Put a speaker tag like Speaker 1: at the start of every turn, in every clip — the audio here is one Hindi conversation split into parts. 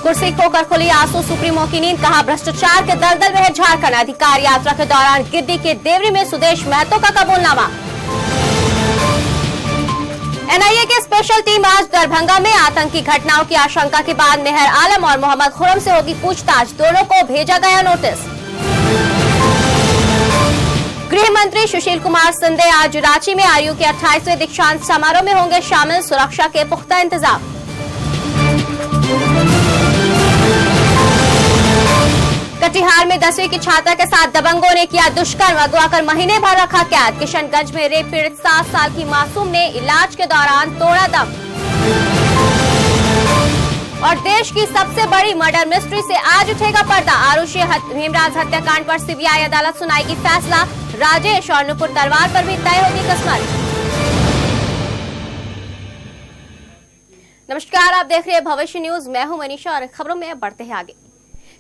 Speaker 1: कुर्सी खोकर खुली आसू सुप्रीमो की नींद, कहा भ्रष्टाचार के दलदल में है झारखंड। अधिकार यात्रा के दौरान गिरिडीह के देवरी में सुदेश महतो का कबूलनामा। एनआईए की स्पेशल टीम आज दरभंगा में आतंकी घटनाओं की आशंका के बाद मेहर आलम और मोहम्मद खुर्रम से होगी पूछताछ, दोनों को भेजा गया नोटिस। गृह मंत्री सुशील कुमार शिंदे आज रांची में आरयू के 28वें दीक्षांत समारोह में होंगे शामिल, सुरक्षा के पुख्ता इंतजाम। कटिहार में 10वीं की छात्रा के साथ दबंगों ने किया दुष्कर्म, अगवा कर महीने भर रखा कैद। किशनगंज में रेप पीड़ित 7 साल की मासूम ने इलाज के दौरान तोड़ा दम। और देश की सबसे बड़ी मर्डर मिस्ट्री से आज उठेगा पर्दा। आरुषि हेमराज हत्याकांड पर सीबीआई अदालत सुनाएगी फैसला। राजेश और नुपुर तलवार पर भी तय होगी किस्मत। नमस्कार, आप देख रहे हैं भविष्य न्यूज। मैं हूं मनीषा और खबरों में बढ़ते हैं आगे।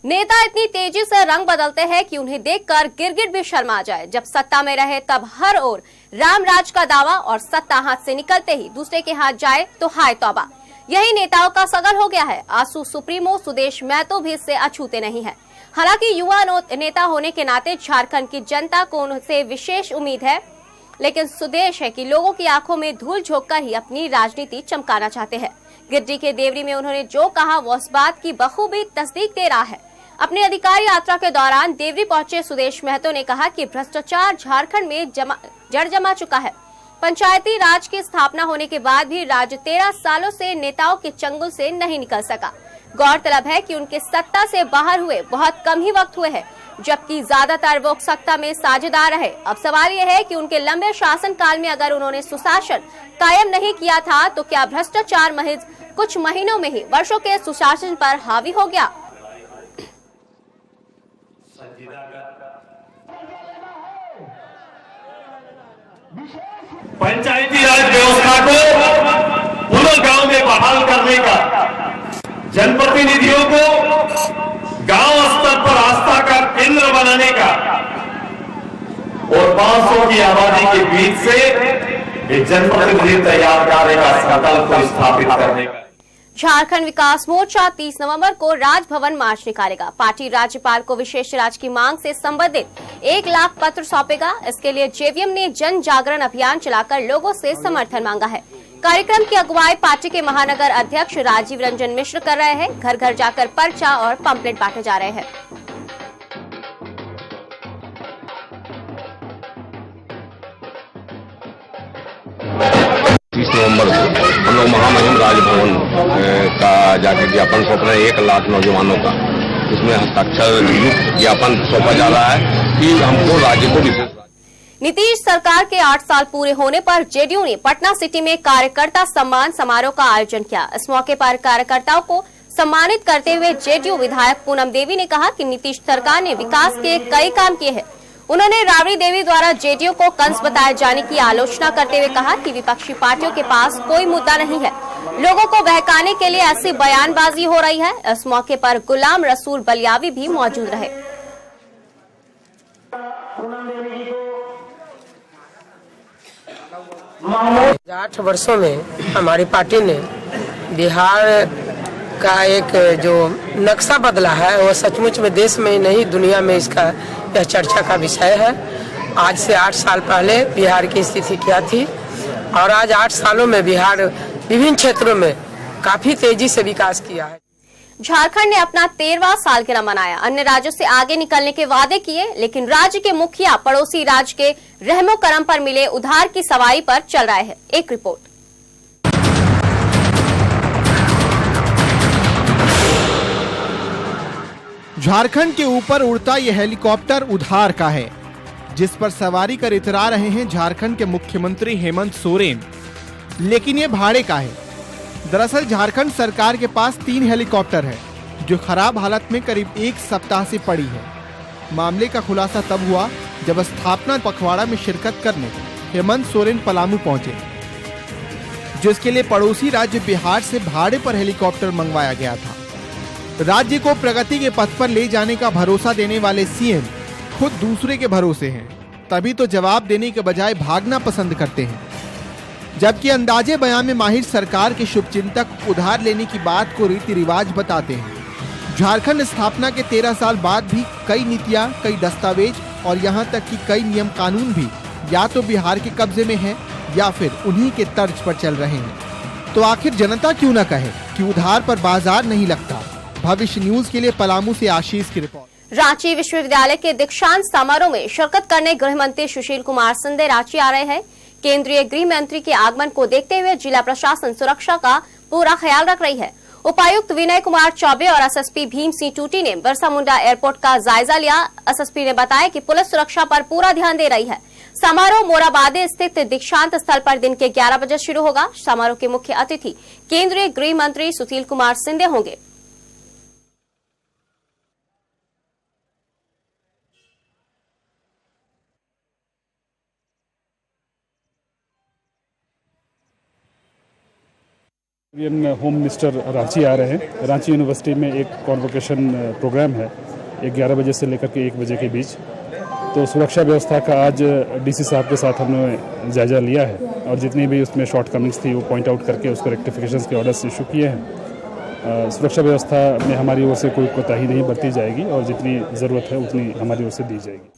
Speaker 1: नेता इतनी तेजी से रंग बदलते हैं कि उन्हें देखकर गिरगिट भी शर्मा जाए। जब सत्ता में रहे तब हर ओर रामराज का दावा और सत्ता हाथ से निकलते ही दूसरे के हाथ जाए तो हाय तौबा। यही नेताओं का सगर हो गया है। आसू सुप्रीमो सुदेश महतो भी इससे अछूते नहीं है। हालांकि युवा नेता होने के नाते झारखंड की जनता को उनसे विशेष उम्मीद है, लेकिन सुदेश है कि लोगों की आंखों में धूल झोंककर ही अपनी राजनीति चमकाना चाहते हैं। गिरिडीह के देवरी में उन्होंने जो कहा वो इस बात की बखूबी तस्दीक दे रहा है। अपनी अधिकार यात्रा के दौरान देवरी पहुंचे सुदेश महतो ने कहा कि भ्रष्टाचार झारखंड में जड़ जमा चुका है। पंचायती राज की स्थापना होने के बाद भी राज्य 13 सालों से नेताओं के चंगुल से नहीं निकल सका। गौरतलब है कि उनके सत्ता से बाहर हुए बहुत कम ही वक्त हुए हैं, जबकि ज्यादातर वो सत्ता में साझेदार रहे। अब सवाल यह है कि उनके लंबे शासन काल में अगर उन्होंने सुशासन कायम नहीं किया था तो क्या भ्रष्टाचार महज कुछ महीनों में ही वर्षों के सुशासन पर हावी हो गया।
Speaker 2: पंचायती राज व्यवस्था को पूरे गांव में बहाल करने का, जनप्रतिनिधियों को गांव स्तर पर आस्था का केंद्र बनाने का और 500 की आबादी के बीच से एक जनप्रतिनिधि तैयार करने का संकल्प को स्थापित करने का।
Speaker 1: झारखंड विकास मोर्चा 30 नवंबर को राजभवन मार्च निकालेगा। पार्टी राज्यपाल को विशेष राज्य की मांग से संबंधित 1 लाख पत्र सौंपेगा। इसके लिए जेवीएम ने जन जागरण अभियान चलाकर लोगों से समर्थन मांगा है। कार्यक्रम की अगुवाई पार्टी के महानगर अध्यक्ष राजीव रंजन मिश्र कर रहे हैं। घर घर जाकर पर्चा और पंपलेट बांटे जा रहे हैं।
Speaker 3: 30 नवंबर को हम लोग महामहिम राजभवन का जाकर ज्ञापन सौंप रहे हैं 1 लाख नौजवानों का। उसमें हस्ताक्षर युक्त ज्ञापन सौंपा जा रहा है कि हमको राज्य को विशेष।
Speaker 1: नीतीश सरकार के 8 साल पूरे होने पर जेडीयू ने पटना सिटी में कार्यकर्ता सम्मान समारोह का आयोजन किया। इस मौके पर कार्यकर्ताओं को सम्मानित करते हुए जेडीयू विधायक पूनम देवी ने कहा कि नीतीश सरकार ने विकास के कई काम किए हैं। उन्होंने राबड़ी देवी द्वारा जेडीयू को कंस बताए जाने की आलोचना करते हुए कहा कि विपक्षी पार्टियों के पास कोई मुद्दा नहीं है, लोगों को बहकाने के लिए ऐसी बयानबाजी हो रही है। इस मौके पर गुलाम रसूल बलियावी भी मौजूद रहे।
Speaker 4: 8 वर्षों में हमारी पार्टी ने बिहार का एक जो नक्शा बदला है वो सचमुच में देश में ही नहीं दुनिया में इसका यह चर्चा का विषय है। आज से 8 साल पहले बिहार की स्थिति क्या थी और आज 8 सालों में बिहार विभिन्न क्षेत्रों में काफी तेजी से विकास किया है।
Speaker 1: झारखंड ने अपना 13वां सालगिरह मनाया। अन्य राज्यों से आगे निकलने के वादे किए, लेकिन राज्य के मुखिया पड़ोसी राज्य के रहमो करम पर मिले उधार की सवारी पर चल रहे हैं। एक रिपोर्ट।
Speaker 5: झारखंड के ऊपर उड़ता ये हेलीकॉप्टर उधार का है, जिस पर सवारी कर इतरा रहे हैं झारखंड के मुख्यमंत्री हेमंत सोरेन। लेकिन ये भाड़े का है। दरअसल झारखंड सरकार के पास 3 हेलीकॉप्टर है, जो खराब हालत में करीब 1 सप्ताह से पड़ी है। मामले का खुलासा तब हुआ जब स्थापना पखवाड़ा में शिरकत करने हेमंत सोरेन पलामू पहुंचे, जिसके लिए पड़ोसी राज्य बिहार से भाड़े पर हेलीकॉप्टर मंगवाया गया था। राज्य को प्रगति के पथ पर ले जाने का भरोसा देने वाले सीएम खुद दूसरे के भरोसे हैं, तभी तो जवाब देने के बजाय भागना पसंद करते हैं। जबकि अंदाजे बयान में माहिर सरकार के शुभचिंतक उधार लेने की बात को रीति रिवाज बताते हैं। झारखंड स्थापना के 13 साल बाद भी कई नीतियां, कई दस्तावेज और यहां तक कि कई नियम कानून भी या तो बिहार के कब्जे में है या फिर उन्हीं के तर्ज पर चल रहे हैं। तो आखिर जनता क्यों न कहे कि उधार पर बाजार नहीं लगता। भविष्य न्यूज के लिए पलामू से आशीष की रिपोर्ट।
Speaker 1: रांची विश्वविद्यालय के दीक्षांत समारोह में शिरकत करने गृह मंत्री सुशील कुमार सिंधे रांची आ रहे हैं। केंद्रीय गृह मंत्री के आगमन को देखते हुए जिला प्रशासन सुरक्षा का पूरा ख्याल रख रही है। उपायुक्त विनय कुमार चौबे और एसएसपी भीम सिंह टूटी ने बिरसा मुंडा एयरपोर्ट का जायजा लिया। एसएसपी ने बताया कि पुलिस सुरक्षा पर पूरा ध्यान दे रही है। समारोह मोराबादी स्थित दीक्षांत स्थल पर दिन के 11 बजे शुरू होगा। समारोह के मुख्य अतिथि केंद्रीय गृह मंत्री सुशील कुमार सिंधे होंगे।
Speaker 6: होम मिनिस्टर रांची आ रहे हैं। रांची यूनिवर्सिटी में एक कॉन्वोकेशन प्रोग्राम है 11 बजे से लेकर के 1 बजे के बीच। तो सुरक्षा व्यवस्था का आज डीसी साहब के साथ हमने जायजा लिया है और जितनी भी उसमें शॉर्टकमिंग्स थी वो पॉइंट आउट करके उसको रेक्टिफिकेशंस के ऑर्डर्स इशू किए हैं। सुरक्षा व्यवस्था में हमारी ओर से कोई कोताही नहीं बरती जाएगी और जितनी जरूरत है उतनी हमारी ओर से दी जाएगी।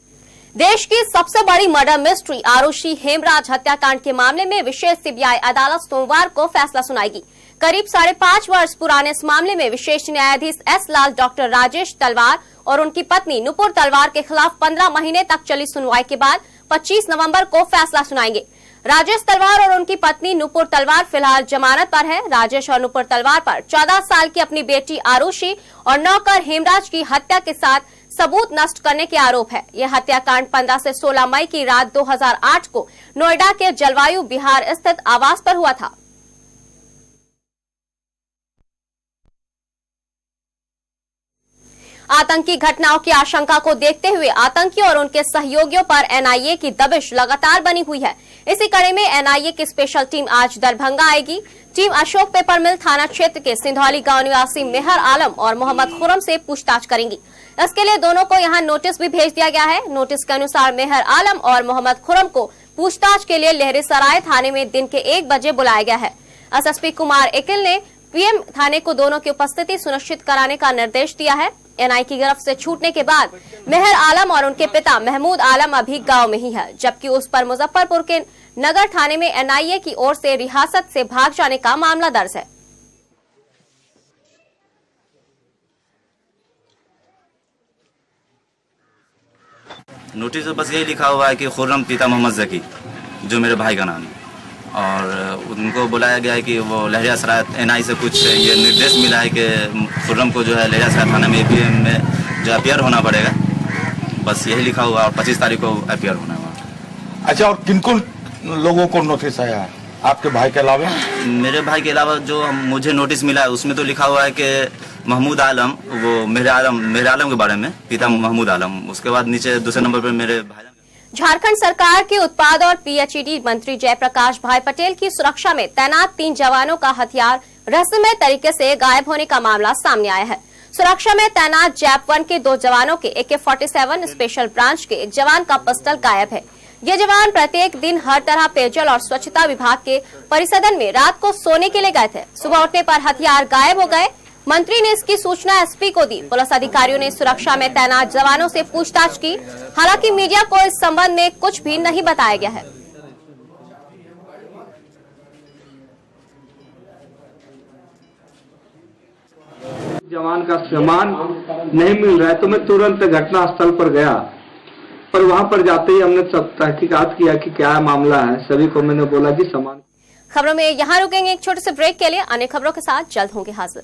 Speaker 1: देश की सबसे बड़ी मर्डर मिस्ट्री आरुषि हेमराज हत्याकांड के मामले में विशेष सीबीआई अदालत सोमवार को फैसला सुनाएगी। करीब 5.5 वर्ष पुराने इस मामले में विशेष न्यायाधीश एस लाल डॉक्टर राजेश तलवार और उनकी पत्नी नुपुर तलवार के खिलाफ 15 महीने तक चली सुनवाई के बाद 25 नवंबर को फैसला सुनाएंगे। राजेश तलवार और उनकी पत्नी नुपुर तलवार फिलहाल जमानत पर है। राजेश और नुपुर तलवार पर 14 साल की अपनी बेटी आरुषि और नौकर हेमराज की हत्या के साथ सबूत नष्ट करने के आरोप है। यह हत्याकांड 15 से 16 मई की रात 2008 को नोएडा के जलवायु विहार स्थित आवास पर हुआ था। आतंकी घटनाओं की आशंका को देखते हुए आतंकी और उनके सहयोगियों पर एनआईए की दबिश लगातार बनी हुई है। इसी कड़ी में एनआईए की स्पेशल टीम आज दरभंगा आएगी। टीम अशोक पेपर मिल थाना क्षेत्र के सिंधौली गांव निवासी मेहर आलम और मोहम्मद खुरम से पूछताछ करेंगी। इसके लिए दोनों को यहां नोटिस भी भेज दिया गया है। नोटिस के अनुसार मेहर आलम और मोहम्मद खुरम को पूछताछ के लिए लहरीसराय थाने में दिन के 1 बजे बुलाया गया है। एसएसपी कुमार एकिल ने पीएम थाने को दोनों की उपस्थिति सुनिश्चित कराने का निर्देश दिया है। एनआई की गिरफ्त से छूटने के बाद मेहर आलम और उनके पिता महमूद आलम अभी गांव में ही है, जबकि उस पर मुजफ्फरपुर के नगर थाने में एनआईए की ओर से रियासत से भाग जाने का मामला दर्ज है।
Speaker 7: नोटिस में बस यही लिखा हुआ है कि खुर्रम पिता मोहम्मद जकी, जो मेरे भाई का नाम है, और उनको बुलाया गया है कि वो लहरियासराय एनआई से कुछ ये निर्देश मिला है कि खुर्रम को जो है लहरियासराय थाना में एपीएम में जो अपियर होना पड़ेगा। बस यही लिखा हुआ और 25 तारीख को अपियर होना हुआ।
Speaker 8: अच्छा, और किन किन लोगों को नोटिस आया है आपके भाई के अलावा?
Speaker 7: मेरे भाई के अलावा जो मुझे नोटिस मिला है उसमें तो लिखा हुआ है कि महमूद आलम, वो मेरे आलम के बारे में, पिता महमूद आलम। उसके बाद नीचे दूसरे नंबर पर मेरे भाई।
Speaker 1: झारखंड सरकार के उत्पाद और पीएचईडी मंत्री जयप्रकाश भाई पटेल की सुरक्षा में तैनात 3 जवानों का हथियार रहस्यमय तरीके से गायब होने का मामला सामने आया है। सुरक्षा में तैनात जैप-1 के 2 जवानों के AK-47 स्पेशल ब्रांच के 1 जवान का पिस्टल गायब है। ये जवान प्रत्येक दिन हर तरह पेयजल और स्वच्छता विभाग के परिसदन में रात को सोने के लिए गए थे। सुबह उठने पर हथियार गायब हो गए। मंत्री ने इसकी सूचना एसपी को दी। पुलिस अधिकारियों ने सुरक्षा में तैनात जवानों से पूछताछ की। हालांकि मीडिया को इस संबंध में कुछ भी नहीं बताया गया है।
Speaker 9: जवान का सामान नहीं मिल रहा है तो मैं तुरंत घटना स्थल पर गया, पर वहां पर जाते ही हमने सब तहकीकात किया कि क्या मामला है। सभी को मैंने बोला कि सामान।
Speaker 1: खबरों में यहाँ रुकेंगे एक छोटे से ब्रेक के लिए। अन्य खबरों के साथ जल्द होंगे हाजिर।